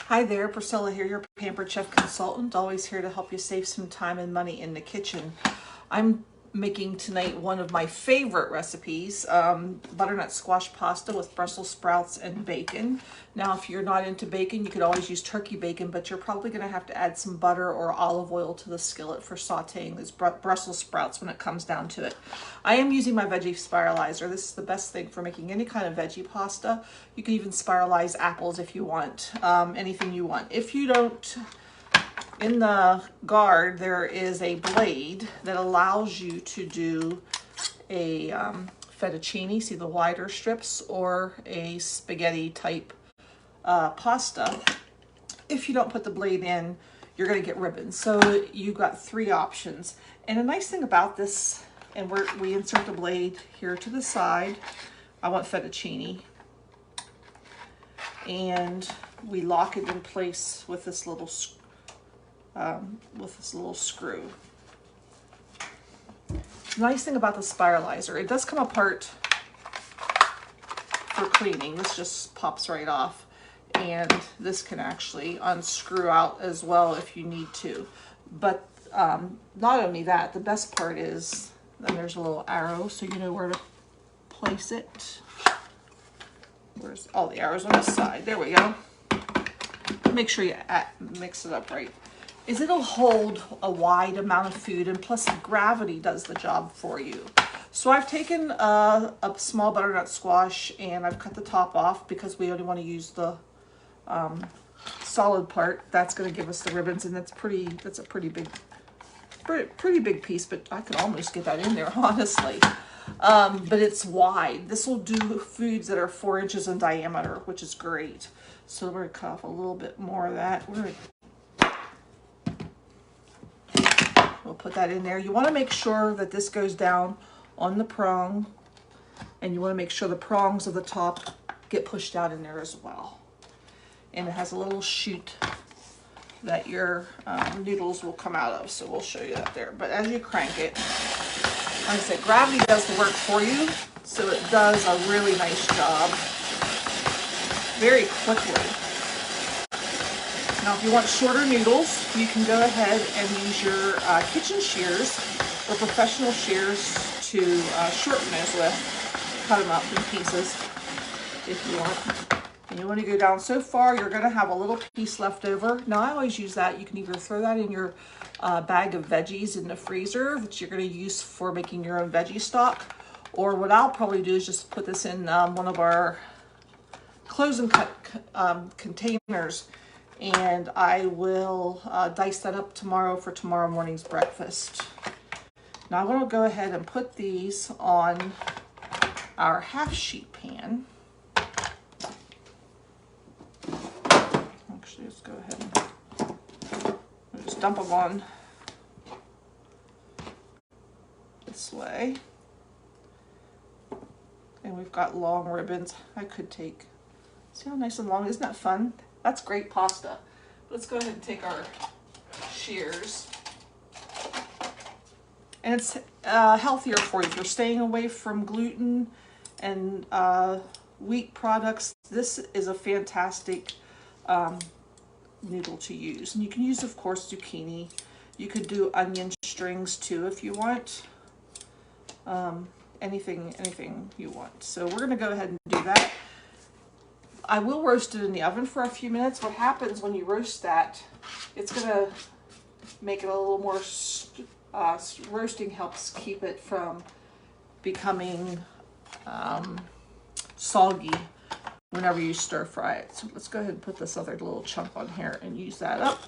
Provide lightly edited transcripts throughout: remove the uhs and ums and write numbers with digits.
Hi there, Priscilla here, your Pampered Chef consultant, always here to help you save some time and money in the kitchen. I'm making tonight one of my favorite recipes, butternut squash pasta with Brussels sprouts and bacon. Now, if you're not into bacon, you could always use turkey bacon, but you're probably going to have to add some butter or olive oil to the skillet for sauteing these Brussels sprouts when it comes down to it. I am using my veggie spiralizer. This is the best thing for making any kind of veggie pasta. You can even spiralize apples if you want, anything you want. If you don't, in the guard, there is a blade that allows you to do a fettuccine, see the wider strips, or a spaghetti type pasta. If you don't put the blade in, you're going to get ribbons. So you've got three options. And a nice thing about this, and we insert the blade here to the side. I want fettuccine. And we lock it in place with this little screw. Nice thing about the spiralizer, it does come apart for cleaning. This just pops right off, and this can actually unscrew out as well if you need to. But not only that, the best part is then there's a little arrow so you know where to place it. Where's all the arrows on this side? There we go. Make sure you mix it up right. It'll hold a wide amount of food, and plus gravity does the job for you. So I've taken a small butternut squash and I've cut the top off because we only want to use the solid part. That's going to give us the ribbons, and that's a pretty big piece, but I could almost get that in there, honestly. But it's wide. This will do foods that are 4 inches in diameter, which is great. So we're going to cut off a little bit more of that. We'll put that in there. You want to make sure that this goes down on the prong, and you want to make sure the prongs of the top get pushed out in there as well. And it has a little chute that your noodles will come out of, so we'll show you that there. But as you crank it, like I said, gravity does the work for you, so it does a really nice job very quickly. Now, if you want shorter noodles, you can go ahead and use your kitchen shears or professional shears to shorten those with. Cut them up in pieces if you want. And you want to go down so far, you're going to have a little piece left over. Now, I always use that. You can either throw that in your bag of veggies in the freezer that you're going to use for making your own veggie stock. Or what I'll probably do is just put this in one of our close and cut containers. And I will dice that up tomorrow for tomorrow morning's breakfast. Now I'm going to go ahead and put these on our half sheet pan. Actually, let's go ahead and just dump them on this way. And we've got long ribbons. I could take, see how nice and long, isn't that fun? That's great pasta. Let's go ahead and take our shears. And it's healthier for you. If you're staying away from gluten and wheat products, this is a fantastic noodle to use. And you can use, of course, zucchini. You could do onion strings too if you want. Anything you want. So we're going to go ahead and do that. I will roast it in the oven for a few minutes. What happens when you roast that, it's going to make it a little more, roasting helps keep it from becoming soggy whenever you stir fry it. So let's go ahead and put this other little chunk on here and use that up.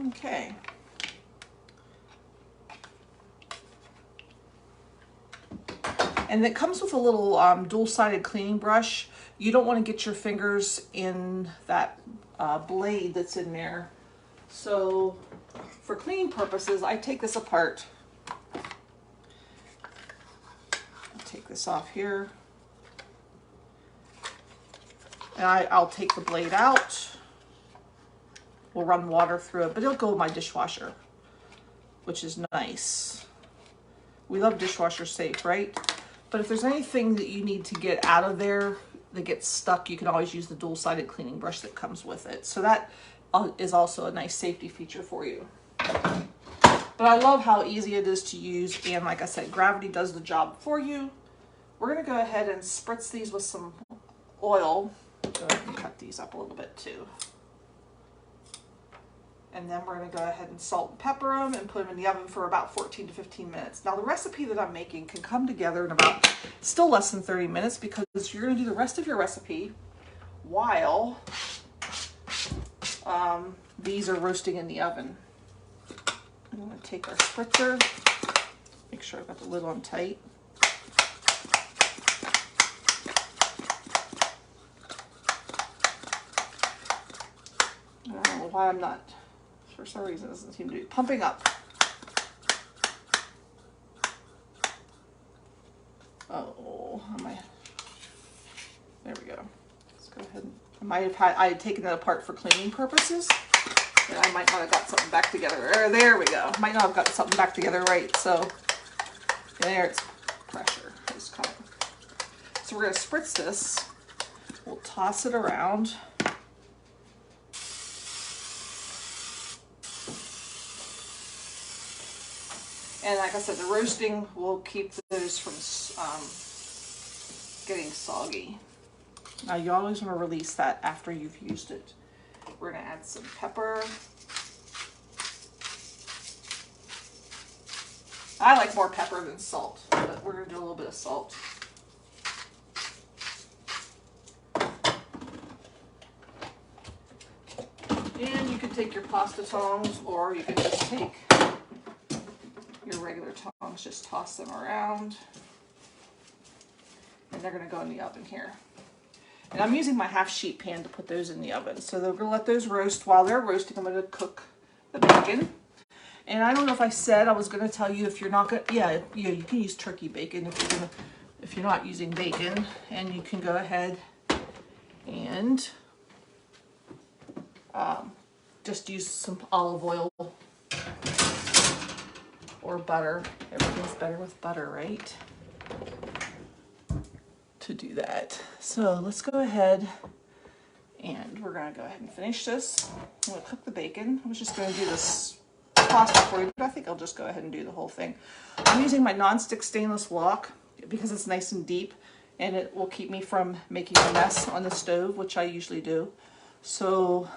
Okay. And it comes with a little dual-sided cleaning brush. You don't want to get your fingers in that blade that's in there. So for cleaning purposes, I take this apart. I'll take this off here. And I'll take the blade out. We'll run water through it, but it'll go in my dishwasher. which is nice. We love dishwasher safe, right? But if there's anything that you need to get out of there that gets stuck, you can always use the dual-sided cleaning brush that comes with it. So that is also a nice safety feature for you. But I love how easy it is to use, and like I said, gravity does the job for you. We're gonna go ahead and spritz these with some oil. Go ahead and cut these up a little bit too. And then we're going to go ahead and salt and pepper them and put them in the oven for about 14 to 15 minutes. Now the recipe that I'm making can come together in about, still less than 30 minutes, because you're going to do the rest of your recipe while these are roasting in the oven. I'm going to take our spritzer, make sure I've got the lid on tight. I don't know why I'm not, for some reason, it doesn't seem to be pumping up. Oh, there we go. Let's go ahead. I had taken it apart for cleaning purposes, and I might not have got something back together. There we go. Might not have got something back together right. So there's pressure is coming. So we're going to spritz this. We'll toss it around. And like I said, the roasting will keep those from getting soggy. Now you always want to release that after you've used it. We're going to add some pepper. I like more pepper than salt, but we're going to do a little bit of salt. And you can take your pasta tongs, or you can just take your regular tongs, just toss them around, and they're going to go in the oven here. And I'm using my half sheet pan to put those in the oven. So they're going to let those roast. While they're roasting, I'm going to cook the bacon. And I don't know if I said, I was going to tell you, if you're not going to, yeah, you can use turkey bacon if you're not using bacon, and you can go ahead and just use some olive oil or butter. Everything's better with butter, right? To do that. So let's go ahead, and we're going to go ahead and finish this. I'm going to cook the bacon. I was just going to do this pasta for you, but I think I'll just go ahead and do the whole thing. I'm using my nonstick stainless wok because it's nice and deep, and it will keep me from making a mess on the stove, which I usually do. So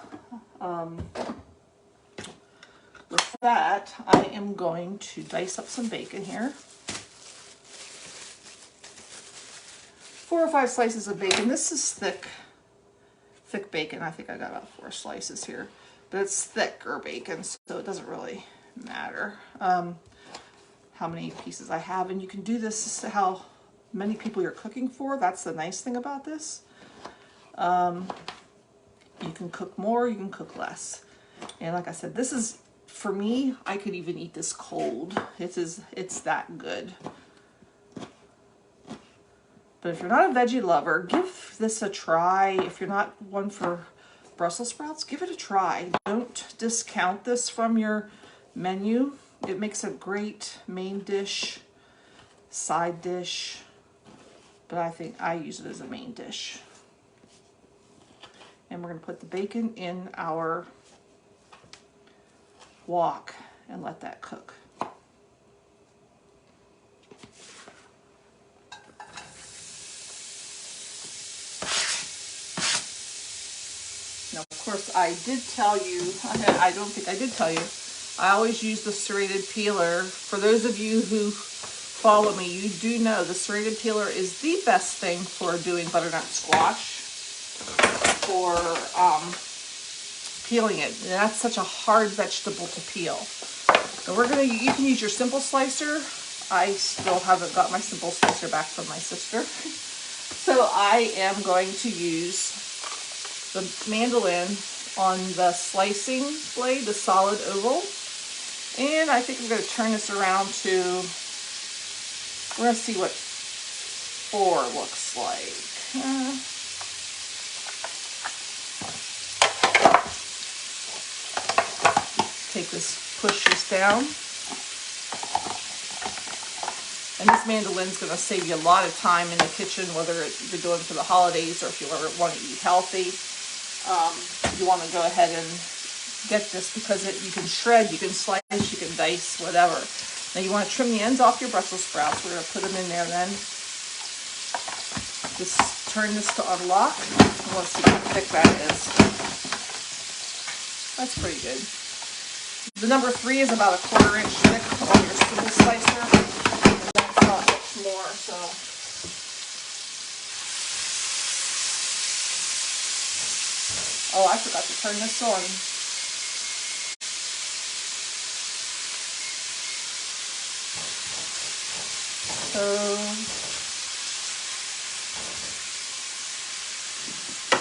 with that, I am going to dice up some bacon here. 4 or 5 slices of bacon. This is thick bacon. I think I got about 4 slices here, but it's thicker bacon, so it doesn't really matter how many pieces I have. And you can do this to how many people you're cooking for. That's the nice thing about this. You can cook more, you can cook less. And like I said, this is, for me, I could even eat this cold. It's that good. But if you're not a veggie lover, give this a try. If you're not one for Brussels sprouts, give it a try. Don't discount this from your menu. It makes a great main dish, side dish, but I think I use it as a main dish. And we're going to put the bacon in our wok and let that cook. Now, of course, I did tell you, I don't think I did tell you, I always use the serrated peeler. For those of you who follow me, you do know the serrated peeler is the best thing for doing butternut squash, for peeling it. And that's such a hard vegetable to peel. So you can use your simple slicer. I still haven't got my simple slicer back from my sister. So I am going to use the mandolin on the slicing blade, the solid oval. And I think I'm going to turn this around to, we're going to see what 4 looks like. Take this, push this down. this mandolin's going to save you a lot of time in the kitchen, whether you're doing for the holidays or if you ever want to eat healthy. You want to go ahead and get this because you can shred, you can slice, you can dice, whatever. Now you want to trim the ends off your Brussels sprouts. We're going to put them in there then. Just turn this to unlock. I want to see how thick that is. That's pretty good. The number 3 is about a 1/4 inch thick on your spindle slicer. And that's not much more, so. Oh, I forgot to turn this on. So,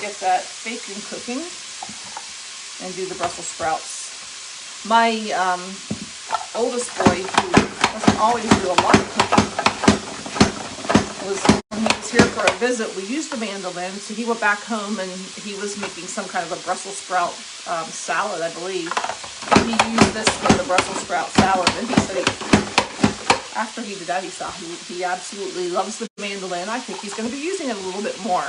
get that bacon cooking and do the Brussels sprouts. My oldest boy, who doesn't always do a lot of cooking, when he was here for a visit, we used the mandolin, so he went back home and he was making some kind of a Brussels sprout salad, I believe. He used this for the Brussels sprout salad, and he said after he did that, he saw he absolutely loves the mandolin. I think he's going to be using it a little bit more,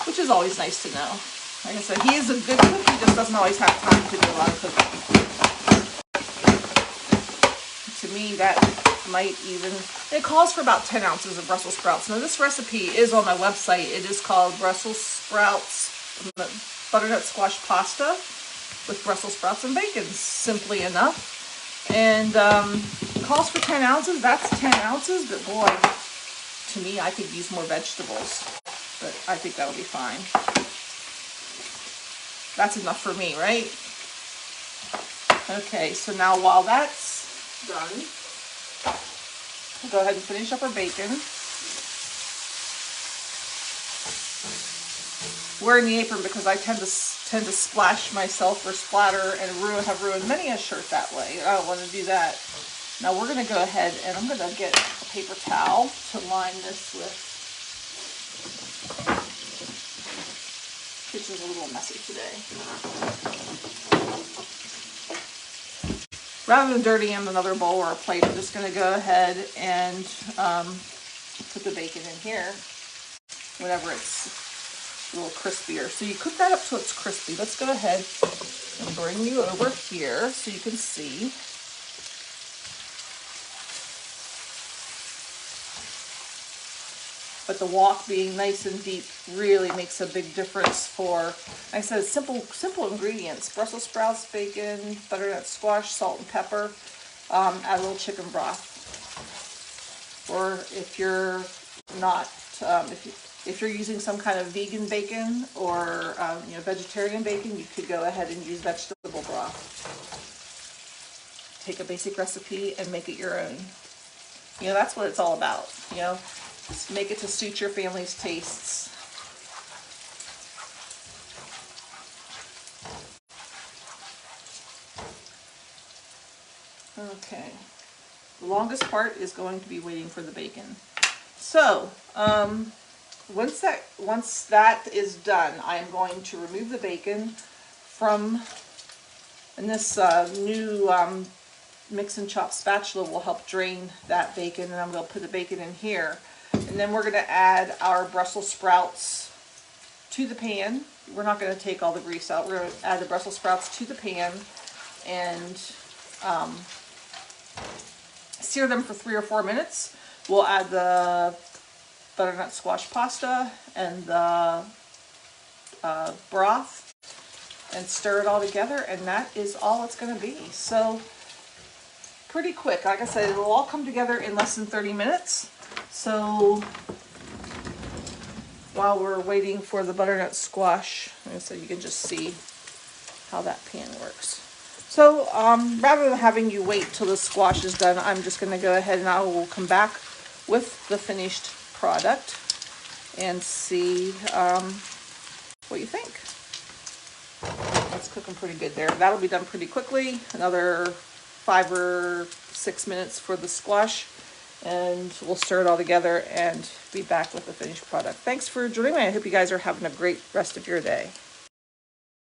which is always nice to know. Like I said, he is a good cook, he just doesn't always have time to do a lot of cooking. To me, that might even, it calls for about 10 ounces of Brussels sprouts. Now this recipe is on my website. It is called Brussels sprouts, butternut squash pasta with Brussels sprouts and bacon, simply enough. And it calls for 10 ounces. That's 10 ounces, but boy, to me, I could use more vegetables, but I think that'll be fine. That's enough for me, right? Okay, so now while that's done, we'll go ahead and finish up our bacon. Wearing the apron because I tend to splash myself or splatter and have ruined many a shirt that way. I don't want to do that. Now we're going to go ahead and I'm going to get a paper towel to line this with. Kitchen's a little messy today. Rather than dirtying another bowl or a plate, I'm just going to go ahead and put the bacon in here whenever it's a little crispier. So you cook that up till it's crispy. Let's go ahead and bring you over here so you can see. But the wok being nice and deep really makes a big difference for, like I said, simple ingredients. Brussels sprouts, bacon, butternut squash, salt and pepper. Add a little chicken broth. Or if you're not, if you're using some kind of vegan bacon or vegetarian bacon, you could go ahead and use vegetable broth. Take a basic recipe and make it your own. That's what it's all about. Just make it to suit your family's tastes. Okay. The longest part is going to be waiting for the bacon. So, once that is done, I am going to remove the bacon from, and this new mix and chop spatula will help drain that bacon, and I'm going to put the bacon in here. And then we're going to add our Brussels sprouts to the pan. We're not going to take all the grease out. We're going to add the Brussels sprouts to the pan and sear them for 3 or 4 minutes. We'll add the butternut squash pasta and the broth and stir it all together, and that is all it's going to be. So pretty quick. Like I said, it'll all come together in less than 30 minutes. So while we're waiting for the butternut squash, like I said, you can just see how that pan works. So rather than having you wait till the squash is done, I'm just going to go ahead and I will come back with the finished product and see what you think. That's cooking pretty good there. That'll be done pretty quickly. Another 5 or 6 minutes for the squash, and we'll stir it all together and be back with the finished product. Thanks for joining me. I hope you guys are having a great rest of your day.